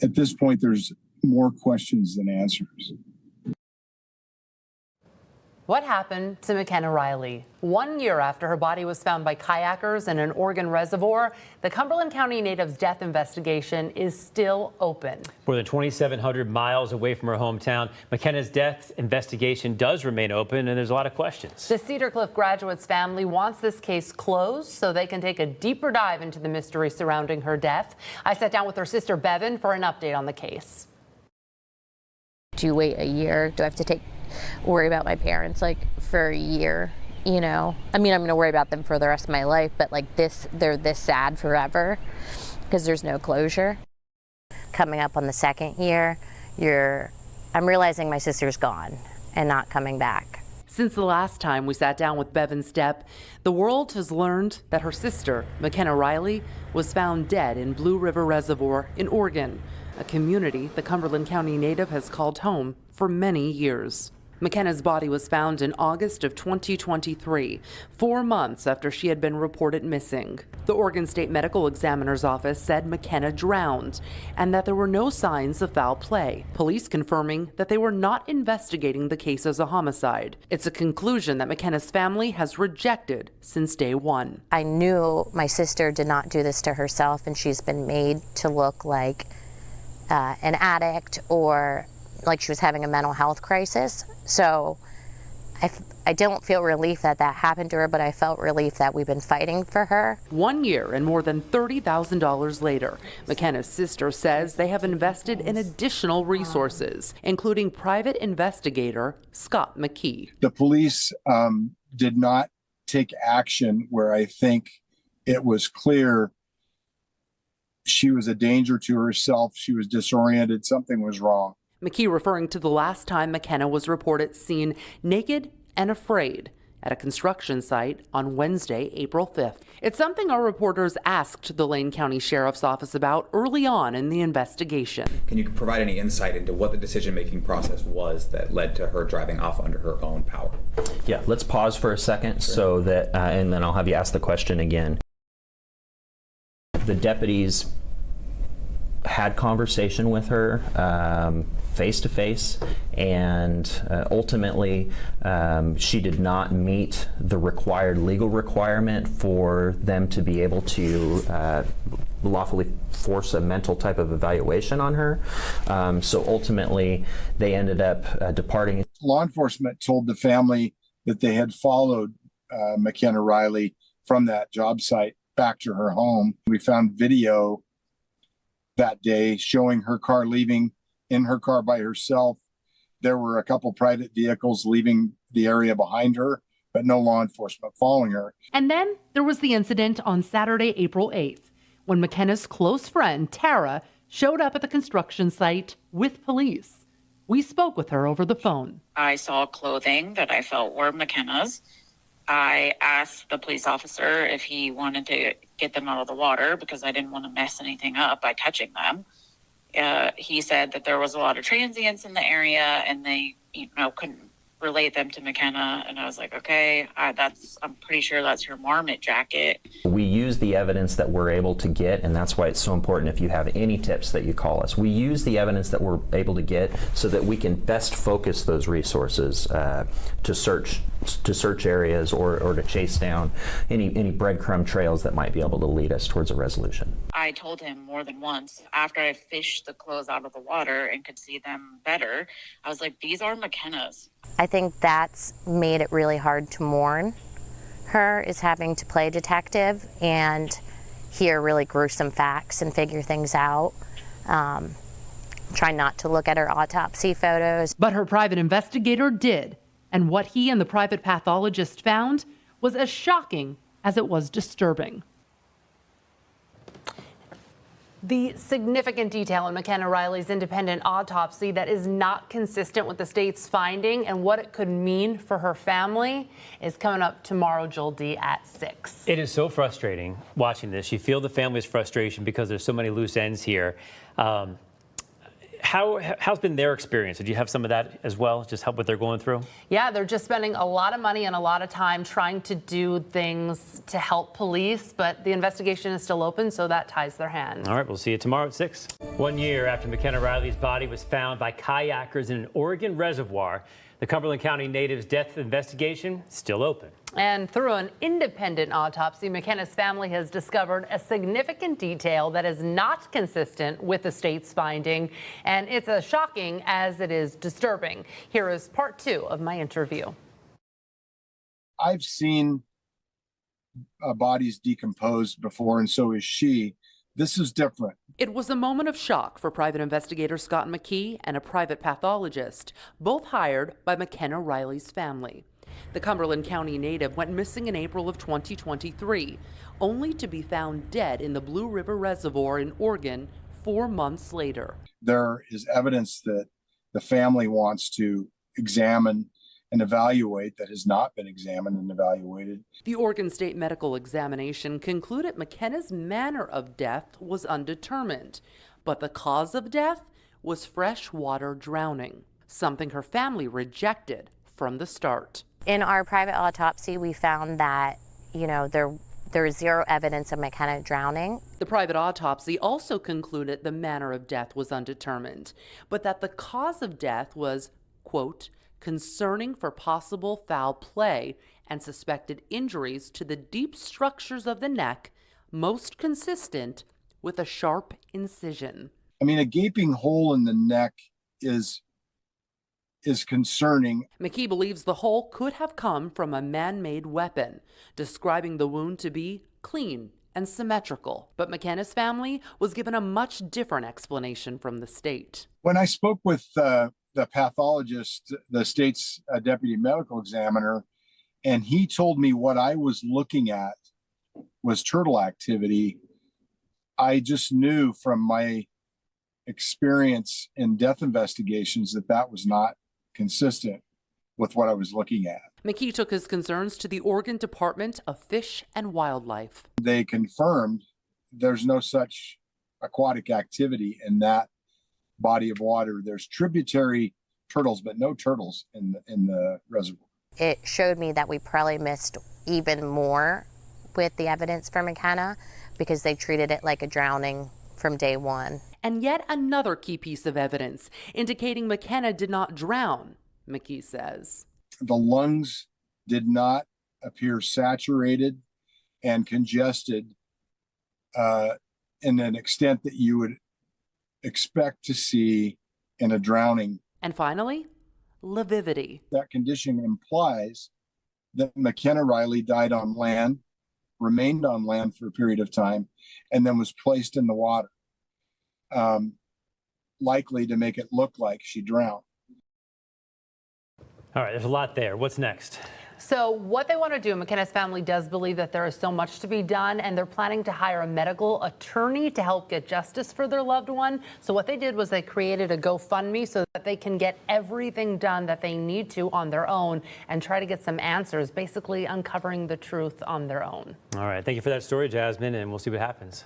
at this point, there's more questions than answers. What happened to Mekenna Reiley? 1 year after her body was found by kayakers in an Oregon reservoir, the Cumberland County native's death investigation is still open. More than 2,700 miles away from her hometown, Mekenna's death investigation does remain open, and there's a lot of questions. The Cedar Cliff graduate's family wants this case closed so they can take a deeper dive into the mystery surrounding her death. I sat down with her sister Bevan for an update on the case. Do you wait a year? Do I have to worry about my parents like for a year? You know, I mean, I'm going to worry about them for the rest of my life, but like they're this sad forever because there's no closure. Coming up on the second year, I'm realizing my sister's gone and not coming back. Since the last time we sat down with Bevan Stepp, the world has learned that her sister, Mekenna Reiley, was found dead in Blue River Reservoir in Oregon, a community the Cumberland County native has called home for many years. Mekenna's body was found in August of 2023, 4 months after she had been reported missing. The Oregon State Medical Examiner's Office said Mekenna drowned and that there were no signs of foul play, police confirming that they were not investigating the case as a homicide. It's a conclusion that Mekenna's family has rejected since day one. I knew my sister did not do this to herself, and she's been made to look like an addict or like she was having a mental health crisis. So I don't feel relief that happened to her, but I felt relief that we've been fighting for her. 1 year and more than $30,000 later, Mekenna's sister says they have invested in additional resources, including private investigator Scott McKee. The police did not take action where I think it was clear she was a danger to herself. She was disoriented. Something was wrong. McKee referring to the last time Mekenna was reported seen naked and afraid at a construction site on Wednesday, April 5th. It's something our reporters asked the Lane County Sheriff's Office about early on in the investigation. Can you provide any insight into what the decision-making process was that led to her driving off under her own power? Yeah, let's pause for a second so that, and then I'll have you ask the question again. The deputies had conversation with her face to face, and ultimately she did not meet the required legal requirement for them to be able to lawfully force a mental type of evaluation on her. So ultimately they ended up departing. Law enforcement told the family that they had followed Mekenna Reiley from that job site back to her home. We found video that day showing her car leaving in her car by herself. There were a couple private vehicles leaving the area behind her, but no law enforcement following her. And then there was the incident on Saturday, April 8th, when Mekenna's close friend, Tara, showed up at the construction site with police. We spoke with her over the phone. I saw clothing that I felt were Mekenna's. I asked the police officer if he wanted to get them out of the water because I didn't want to mess anything up by touching them. He said that there was a lot of transients in the area and they, couldn't relate them to Mekenna. And I was like, okay, I'm pretty sure that's her marmot jacket. We use the evidence that we're able to get, and that's why it's so important if you have any tips that you call us. We use the evidence that we're able to get so that we can best focus those resources to search areas or to chase down any breadcrumb trails that might be able to lead us towards a resolution. I told him more than once after I fished the clothes out of the water and could see them better, I was like, these are Mekenna's. I think that's made it really hard to mourn her, is having to play detective and hear really gruesome facts and figure things out. Try not to look at her autopsy photos. But her private investigator did. And what he and the private pathologist found was as shocking as it was disturbing. The significant detail in Mekenna Reiley's independent autopsy that is not consistent with the state's finding and what it could mean for her family is coming up tomorrow, Joel D. at 6. It is so frustrating watching this. You feel the family's frustration because there's so many loose ends here. How's been their experience? Did you have some of that as well? Just help what they're going through? Yeah, they're just spending a lot of money and a lot of time trying to do things to help police, but the investigation is still open, so that ties their hands. All right, we'll see you tomorrow at 6. 1 year after Mekenna Reiley's body was found by kayakers in an Oregon reservoir, the Cumberland County native's death investigation still open. And through an independent autopsy, Mekenna's family has discovered a significant detail that is not consistent with the state's finding. And it's as shocking as it is disturbing. Here is part 2 of my interview. I've seen bodies decomposed before, and so is she. This is different. It was a moment of shock for private investigator Scott McKee and a private pathologist, both hired by Mekenna Reiley's family. The Cumberland County native went missing in April of 2023, only to be found dead in the Blue River Reservoir in Oregon 4 months later. There is evidence that the family wants to examine and evaluate that has not been examined and evaluated. The Oregon State Medical Examination concluded Mekenna's manner of death was undetermined, but the cause of death was freshwater drowning, something her family rejected from the start. In our private autopsy, we found that, there is zero evidence of Mekenna drowning. The private autopsy also concluded the manner of death was undetermined, but that the cause of death was, quote, concerning for possible foul play and suspected injuries to the deep structures of the neck, most consistent with a sharp incision. I mean, a gaping hole in the neck is concerning. McKee believes the hole could have come from a man-made weapon, describing the wound to be clean and symmetrical. But Mekenna's family was given a much different explanation from the state. When I spoke with the pathologist, the state's deputy medical examiner, and he told me what I was looking at was turtle activity, I just knew from my experience in death investigations that that was not consistent with what I was looking at. McKee took his concerns to the Oregon Department of Fish and Wildlife. They confirmed there's no such aquatic activity in that body of water. There's tributary turtles, but no turtles in the reservoir. It showed me that we probably missed even more with the evidence for Mekenna because they treated it like a drowning from day one. And yet another key piece of evidence indicating Mekenna did not drown, McKee says. The lungs did not appear saturated and congested in an extent that you would expect to see in a drowning. And finally, lividity. That condition implies that Mekenna Reiley died on land, remained on land for a period of time, and then was placed in the water, likely to make it look like she drowned. All right, there's a lot there. What's next? So what they want to do, Mekenna's family does believe that there is so much to be done, and they're planning to hire a medical attorney to help get justice for their loved one. So what they did was they created a GoFundMe so that they can get everything done that they need to on their own and try to get some answers, basically uncovering the truth on their own. All right, thank you for that story, Jasmine, and we'll see what happens.